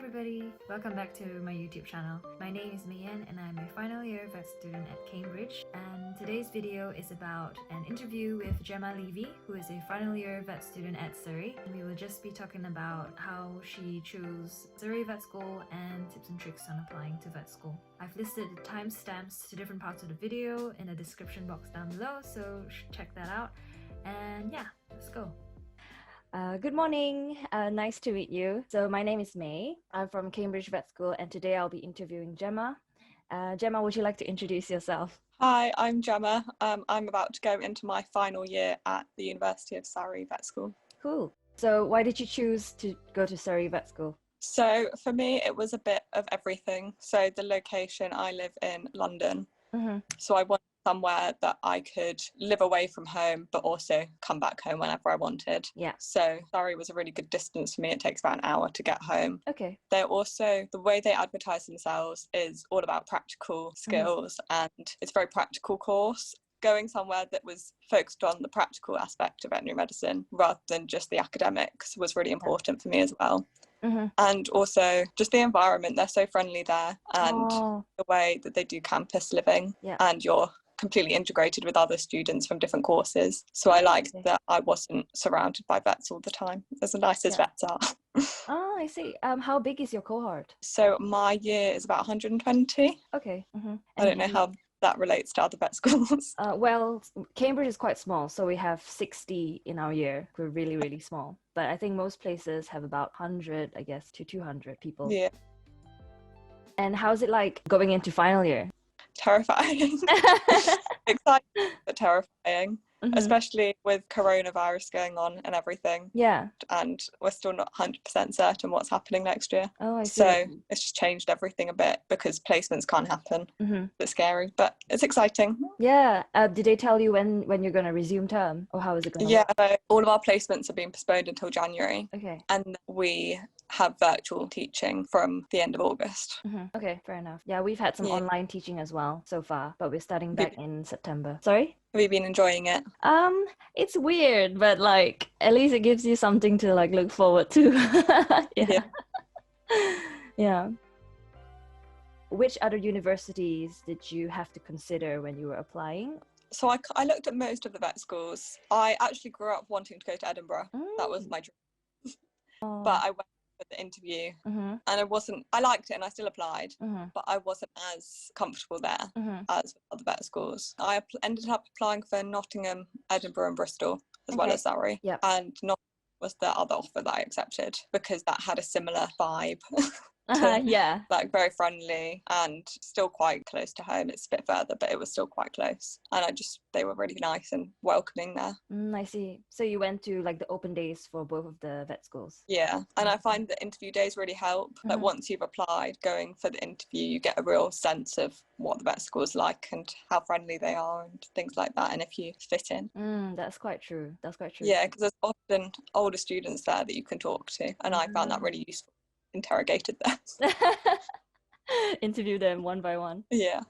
everybody, welcome back to my YouTube channel. My name is Mayan and I'm a final year vet student at Cambridge, and today's video is about an interview with Gemma Levy, who is a final year vet student at Surrey, and we will just be talking about how she chose Surrey Vet School and tips and tricks on applying to vet school. I've listed timestamps to different parts of the video in the description box down below, so check that out. And yeah, let's go. Good morning, nice to meet you. So my name is May, I'm from Cambridge Vet School, and today I'll be interviewing Gemma. Gemma, would you like to introduce yourself? Hi, I'm Gemma. I'm about to go into my final year at the University of Surrey Vet School. Cool. So why did you choose to go to Surrey Vet School? So for me, it was a bit of everything. So the location, I live in London. So I wanted somewhere that I could live away from home, but also come back home whenever I wanted. Yeah. So Surrey was a really good distance for me. It takes about an hour to get home. Okay. They're also, the way they advertise themselves is all about practical skills, and it's a very practical course. Going somewhere that was focused on the practical aspect of veterinary medicine rather than just the academics was really important for me as well. And also just the environment, they're so friendly there, and the way that they do campus living, and you're completely integrated with other students from different courses. So I liked that I wasn't surrounded by vets all the time, as nice as vets are. Oh, I see. How big is your cohort? So my year is about 120. Okay. I don't know how that relates to other vet schools. Well, Cambridge is quite small, so we have 60 in our year. We're really, really small. But I think most places have about 100, I guess, to 200 people. Yeah. And how's it like going into final year? Terrifying. Exciting but terrifying, especially with coronavirus going on and everything. Yeah. And we're still not 100% certain what's happening next year. Oh, I see. So it's just changed everything a bit because placements can't happen. It's scary, but it's exciting. Yeah. Did they tell you when you're going to resume term, or how is it going to work? work? So all of our placements are being postponed until January. Okay. And we have virtual teaching from the end of August. Okay, fair enough. Yeah, we've had some online teaching as well so far, but we're starting back in September. Sorry? Have you been enjoying it? It's weird, but like at least it gives you something to like look forward to. Yeah. Which other universities did you have to consider when you were applying? So I looked at most of the vet schools. I actually grew up wanting to go to Edinburgh. That was my dream. But I went for the interview and I liked it and I still applied, but I wasn't as comfortable there as other vet schools. I ended up applying for Nottingham, Edinburgh and Bristol as well as Surrey. And Nottingham was the other offer that I accepted because that had a similar vibe. Like very friendly and still quite close to home. It's a bit further, but it was still quite close, and they were really nice and welcoming there. I see. So you went to like the open days for both of the vet schools? Yeah, and I find that interview days really help. Like once you've applied, going for the interview, you get a real sense of what the vet school's like and how friendly they are and things like that, and if you fit in. That's quite true. Yeah, because there's often older students there that you can talk to, and I found that really useful. Interrogated them. Interview them one by one. Yeah.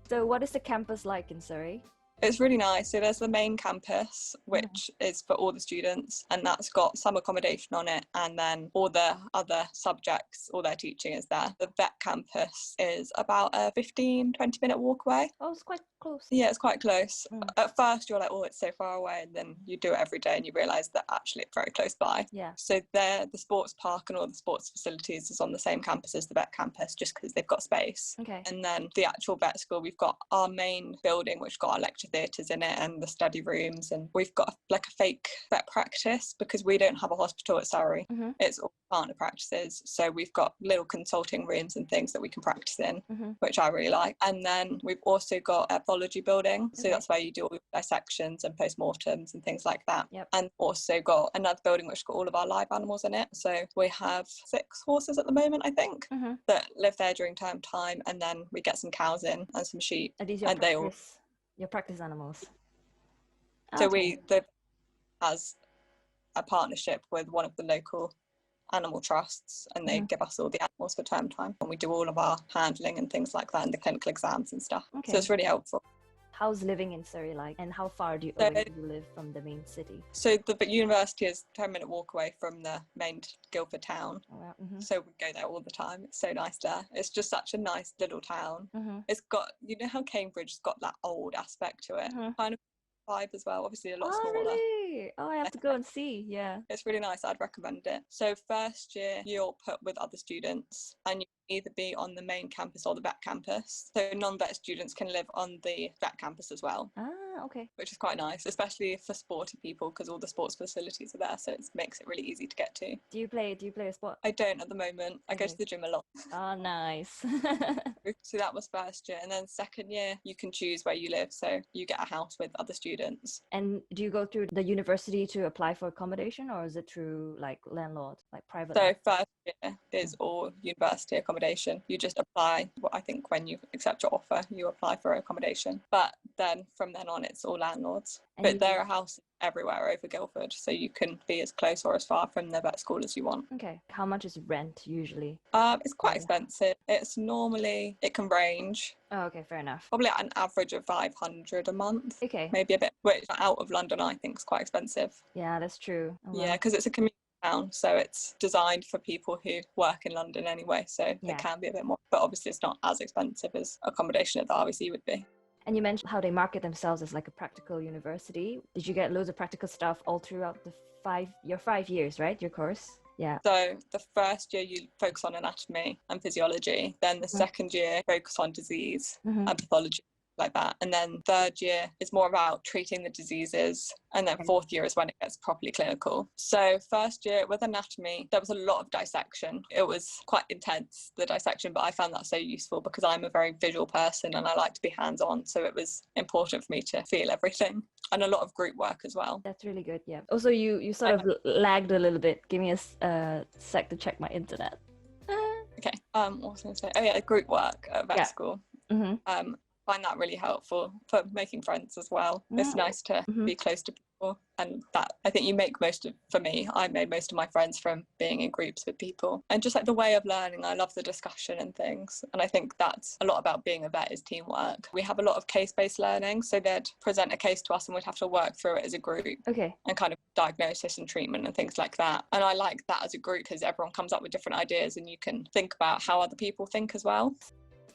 So what is the campus like in Surrey? It's really nice. So there's the main campus, which is for all the students, and that's got some accommodation on it, and then all the other subjects, all their teaching is there. The vet campus is about a 15-20 minute walk away. Oh, it's quite close. Yeah, it's quite close. At first you're like, oh, it's so far away, and then you do it every day and you realise that actually it's very close by. Yeah. So there, the sports park and all the sports facilities is on the same campus as the vet campus, just because they've got space. Okay. And then the actual vet school, we've got our main building, which got our lecture theatres in it and the study rooms, and we've got like a fake vet practice because we don't have a hospital at Surrey. It's all partner practices, so we've got little consulting rooms and things that we can practice in, which I really like. And then we've also got a pathology building, so that's where you do all your dissections and postmortems and things like that. And also got another building which got all of our live animals in it, so we have 6 horses at the moment, I think, that live there during term time, and then we get some cows in and some sheep. Are these your practice animals? So the has a partnership with one of the local animal trusts, and they give us all the animals for term time, and we do all of our handling and things like that and the clinical exams and stuff. So it's really helpful. How's living in Surrey like, and how far away do you live from the main city? So the university is a 10-minute walk away from the main Guildford town. Oh, wow. So we go there all the time. It's so nice there. It's just such a nice little town. It's got, you know how Cambridge's got that old aspect to it, kind of vibe as well, obviously a lot smaller. Really? Oh, I have to go and see. Yeah, it's really nice. I'd recommend it. So first year you're put with other students, and you can either be on the main campus or the vet campus. So non-vet students can live on the vet campus as well. Okay. Which is quite nice, especially for sporty people, because all the sports facilities are there, so it makes it really easy to get to. Do you play a sport? I don't at the moment. I go to the gym a lot. Oh, nice. So that was first year, and then second year you can choose where you live, so you get a house with other students. And do you go through the university to apply for accommodation, or is it through like landlord, like private? So first year is all university accommodation. You just apply. Well, I think when you accept your offer, you apply for accommodation, but then from then on it's all landlords. But there are houses everywhere over Guildford, so you can be as close or as far from the vet school as you want. Okay. How much is rent usually? It's quite expensive. It can range. Oh, okay, fair enough. Probably at an average of 500 a month. Okay. Maybe a bit, which out of London I think is quite expensive. Yeah, that's true. Oh, wow. Yeah, because it's a community town, so it's designed for people who work in London anyway, so it can be a bit more, but obviously it's not as expensive as accommodation at the RVC would be. And you mentioned how they market themselves as like a practical university. Did you get loads of practical stuff all throughout your 5 years, right? Your course? Yeah. So the first year you focus on anatomy and physiology, then the second year focus on disease and pathology, like that, and then third year is more about treating the diseases, and then fourth year is when it gets properly clinical. So first year with anatomy there was a lot of dissection. It was quite intense, the dissection, but I found that so useful because I'm a very visual person and I like to be hands-on, so it was important for me to feel everything, and a lot of group work as well. That's really good. Yeah. Also you sort of lagged a little bit. Give me a sec to check my internet. Okay. What was I going to say? Oh yeah, group work at vet school. Find that really helpful for making friends as well. It's nice to be close to people, and that I think I made most of my friends from being in groups with people, and just like the way of learning. I love the discussion and things, and I think that's a lot about being a vet is teamwork. We have a lot of case-based learning, so they'd present a case to us and we'd have to work through it as a group. Okay. And kind of diagnosis and treatment and things like that, and I like that as a group because everyone comes up with different ideas and you can think about how other people think as well.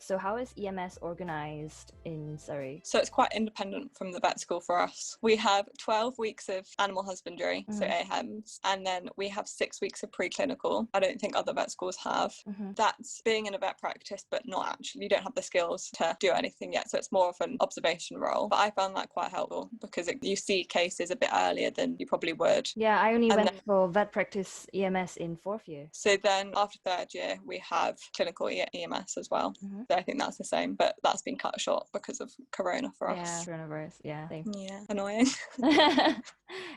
So how is EMS organised in Surrey? So it's quite independent from the vet school for us. We have 12 weeks of animal husbandry, so AHEMS, and then we have 6 weeks of preclinical. I don't think other vet schools have. That's being in a vet practice, but not actually, you don't have the skills to do anything yet, so it's more of an observation role. But I found that quite helpful because you see cases a bit earlier than you probably would. Yeah, I only went for vet practice EMS in 4th year. So then after 3rd year, we have clinical EMS as well. So I think that's the same, but that's been cut short because of Corona for us. Yeah, coronavirus. Yeah, same. Yeah, annoying.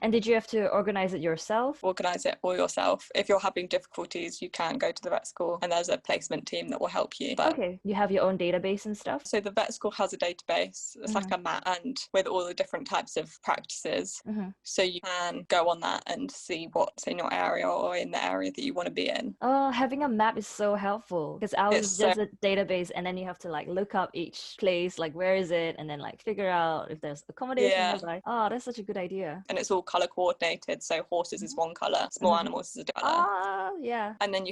And did you have to organise it yourself? Organise it all yourself. If you're having difficulties, you can go to the vet school and there's a placement team that will help you. But okay, you have your own database and stuff? So the vet school has a database. It's like a map, and with all the different types of practices. So you can go on that and see what's in your area or in the area that you want to be in. Oh, having a map is so helpful, because ours is just a database, and then you have to like look up each place, like where is it, and then like figure out if there's accommodation nearby. Oh, that's such a good idea. And it's all colour coordinated, so horses is one colour, small animals is a colour. Yeah. And then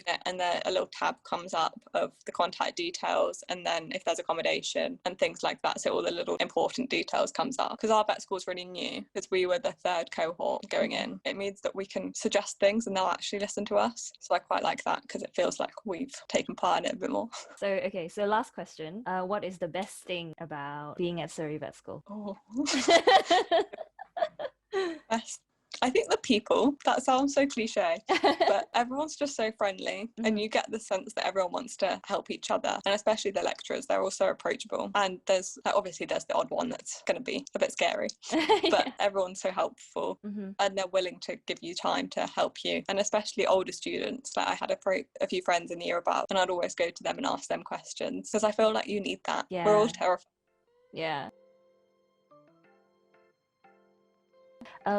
a little tab comes up of the contact details, and then if there's accommodation and things like that, so all the little important details comes up. Because our vet school is really new, because we were the 3rd cohort going in. It means that we can suggest things and they'll actually listen to us. So I quite like that because it feels like we've taken part in it a bit more. So last question. What is the best thing about being at Surrey Vet School? Best. I think the people, that sounds so cliche, but everyone's just so friendly, and you get the sense that everyone wants to help each other, and especially the lecturers, they're also approachable. And there's obviously there's the odd one that's going to be a bit scary, but everyone's so helpful, and they're willing to give you time to help you, and especially older students. Like I had a few friends in the year above, and I'd always go to them and ask them questions because I feel like you need that. Yeah. We're all terrified. Yeah.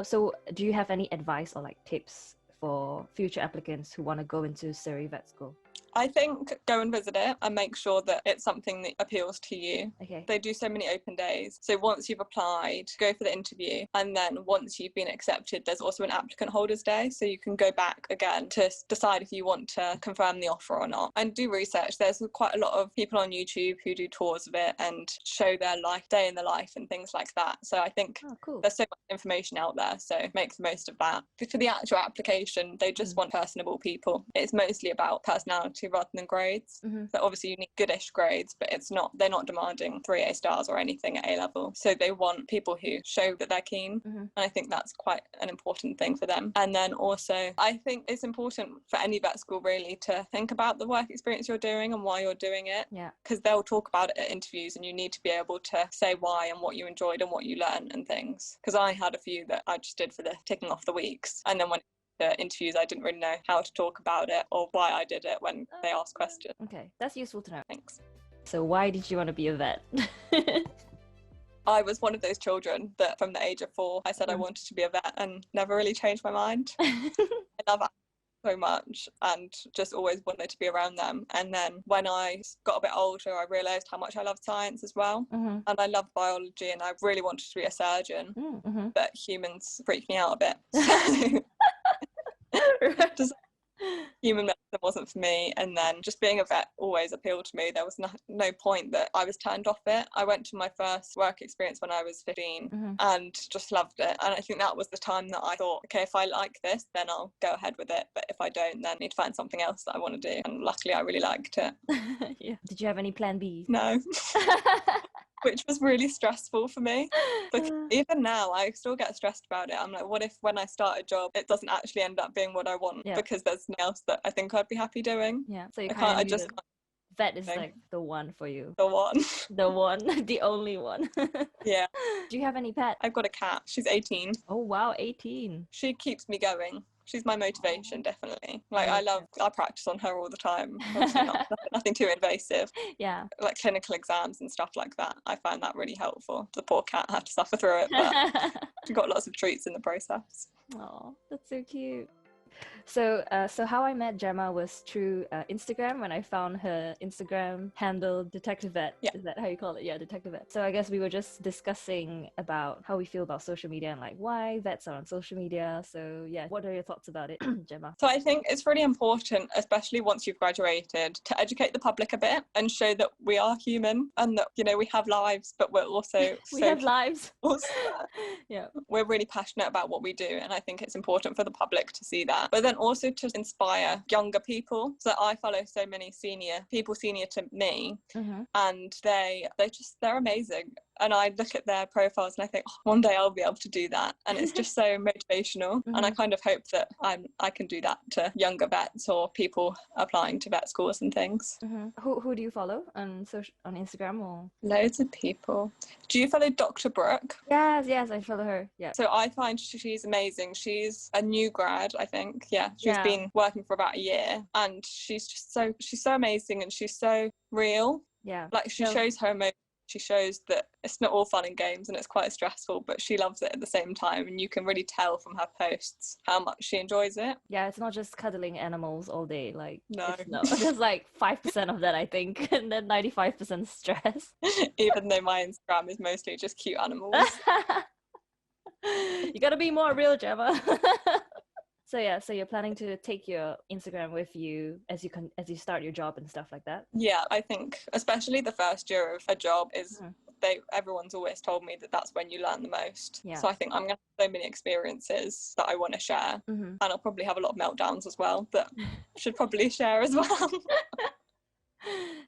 So do you have any advice or like tips for future applicants who want to go into Surrey Vet School? I think go and visit it and make sure that it's something that appeals to you. Okay. They do so many open days. So once you've applied, go for the interview. And then once you've been accepted, there's also an applicant holders day. So you can go back again to decide if you want to confirm the offer or not. And do research. There's quite a lot of people on YouTube who do tours of it and show their life, day in the life and things like that. So I think cool. There's so much information out there. So make the most of that. For the actual application, they just want personable people. It's mostly about personality rather than grades. So obviously you need goodish grades, but they're not demanding 3A stars or anything at A level. So they want people who show that they're keen. And I think that's quite an important thing for them. And then also, I think it's important for any vet school really to think about the work experience you're doing and why you're doing it. Yeah. Because they'll talk about it at interviews and you need to be able to say why and what you enjoyed and what you learned and things. Because I had a few that I just did for the ticking off the weeks. And then when the interviews, I didn't really know how to talk about it or why I did it when they asked questions. Okay, that's useful to know. Thanks. So why did you want to be a vet? I was one of those children that from the age of 4, I said I wanted to be a vet and never really changed my mind. I love animals so much and just always wanted to be around them. And then when I got a bit older, I realised how much I loved science as well. And I loved biology and I really wanted to be a surgeon. But humans freak me out a bit. Just human medicine wasn't for me, and then just being a vet always appealed to me. There was no point that I was turned off it. I went to my first work experience when I was 15 and just loved it, and I think that was the time that I thought, okay, if I like this then I'll go ahead with it, but if I don't then I need to find something else that I want to do, and luckily I really liked it. Yeah. Did you have any plan B? No. Which was really stressful for me. Because even now, I still get stressed about it. I'm like, what if when I start a job, it doesn't actually end up being what I want? Yeah. Because there's nothing else that I think I'd be happy doing. Yeah. So you can't. Vet is like the one for you. The one. The one. The only one. Yeah. Do you have any pet? I've got a cat. She's 18. Oh wow, 18. She keeps me going. She's my motivation, definitely. Like, I practice on her all the time. Nothing too invasive. Yeah. Like clinical exams and stuff like that. I find that really helpful. The poor cat had to suffer through it, but she got lots of treats in the process. Oh, that's so cute. So how I met Gemma was through Instagram, when I found her Instagram handle, Detective Vet. Yeah. Is that how you call it? Yeah, Detective Vet. So I guess we were just discussing about how we feel about social media and like why vets are on social media. So yeah, what are your thoughts about it, Gemma? So I think it's really important, especially once you've graduated, to educate the public a bit and show that we are human and that, you know, we have lives, but we're also we have lives. Yeah, we're really passionate about what we do, and I think it's important for the public to see that. But then also to inspire younger people. So I follow so many senior to me, and they're amazing. And I look at their profiles and I think, oh, one day I'll be able to do that. And it's just so motivational. And I kind of hope that I can do that to younger vets or people applying to vet schools and things. Who do you follow on Instagram? Or loads of people. Do you follow Dr. Brooke? Yes, I follow her. Yeah. So I find she's amazing. She's a new grad, I think. Yeah, she's been working for about a year, and she's so amazing, and she's so real. Yeah, like she shows her emotions. She shows that it's not all fun and games and it's quite stressful, but she loves it at the same time, and you can really tell from her posts how much she enjoys it. Yeah, it's not just cuddling animals all day. Like, no, there's like 5% of that, I think, and then 95% stress. Even though my Instagram is mostly just cute animals. You gotta be more real, Gemma. So you're planning to take your Instagram with you as you start your job and stuff like that? Yeah, I think especially the first year of a job is everyone's always told me that that's when you learn the most. Yeah. So I think I'm going to have so many experiences that I want to share, and I'll probably have a lot of meltdowns as well that I should probably share as well.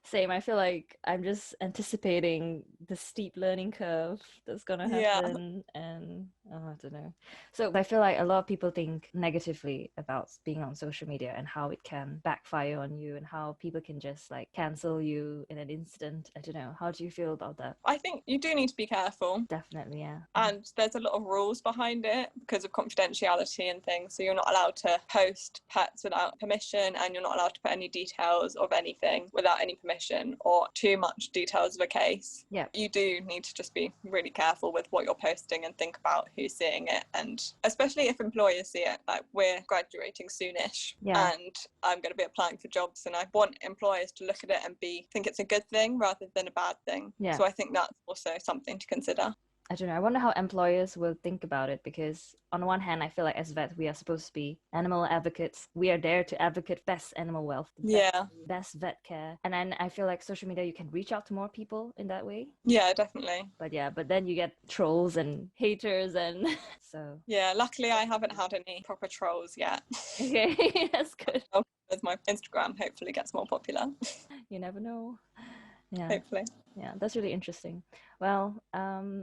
Same. I feel like I'm just anticipating the steep learning curve that's gonna happen, and I don't know. So I feel like a lot of people think negatively about being on social media and how it can backfire on you and how people can just like cancel you in an instant. I don't know. How do you feel about that? I think you do need to be careful. Definitely, yeah. And there's a lot of rules behind it because of confidentiality and things. So you're not allowed to post pets without permission, and you're not allowed to put any details of anything without without any permission or too much details of a case, Yeah. you do need to just be really careful with what you're posting and think about who's seeing it. And especially if employers see it, like we're graduating soonish, Yeah. and I'm going to be applying for jobs, and I want employers to look at it and think it's a good thing rather than a bad thing. Yeah. So I think that's also something to consider. I don't know. I wonder how employers will think about it, because on one hand, I feel like as vets, we are supposed to be animal advocates. We are there to advocate best animal wealth, best vet care. And then I feel like social media, you can reach out to more people in that way. Yeah, definitely. But then you get trolls and haters and so. Yeah, luckily I haven't had any proper trolls yet. Okay, that's good. As my Instagram hopefully gets more popular. You never know. Yeah. Hopefully. Yeah, that's really interesting. Well,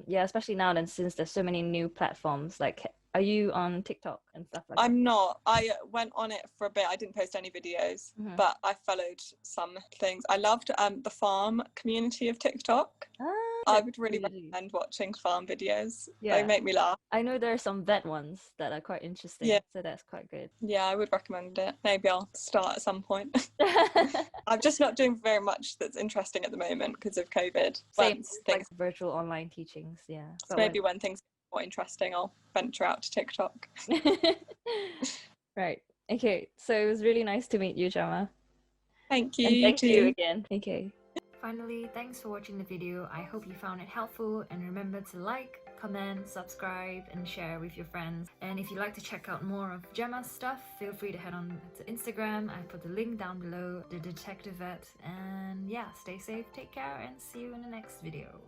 yeah, especially now then, since there's so many new platforms, like, are you on TikTok and stuff like that? I'm not. I went on it for a bit. I didn't post any videos, but I followed some things. I loved the farm community of TikTok. I would really recommend watching farm videos. Yeah. They make me laugh. I know there are some vet ones that are quite interesting, so that's quite good. Yeah, I would recommend it. Maybe I'll start at some point. I'm just not doing very much that's interesting at the moment because of COVID. Same, like virtual online teachings, yeah. So maybe when things get more interesting, I'll venture out to TikTok. Right. Okay, so it was really nice to meet you, Gemma. Thank you. And thank you again. Okay. Finally, thanks for watching the video. I hope you found it helpful, and remember to like, comment, subscribe and share with your friends. And if you'd like to check out more of Gemma's stuff, feel free to head on to Instagram. I put the link down below, The Detective Vet. And yeah, stay safe, take care, and see you in the next video.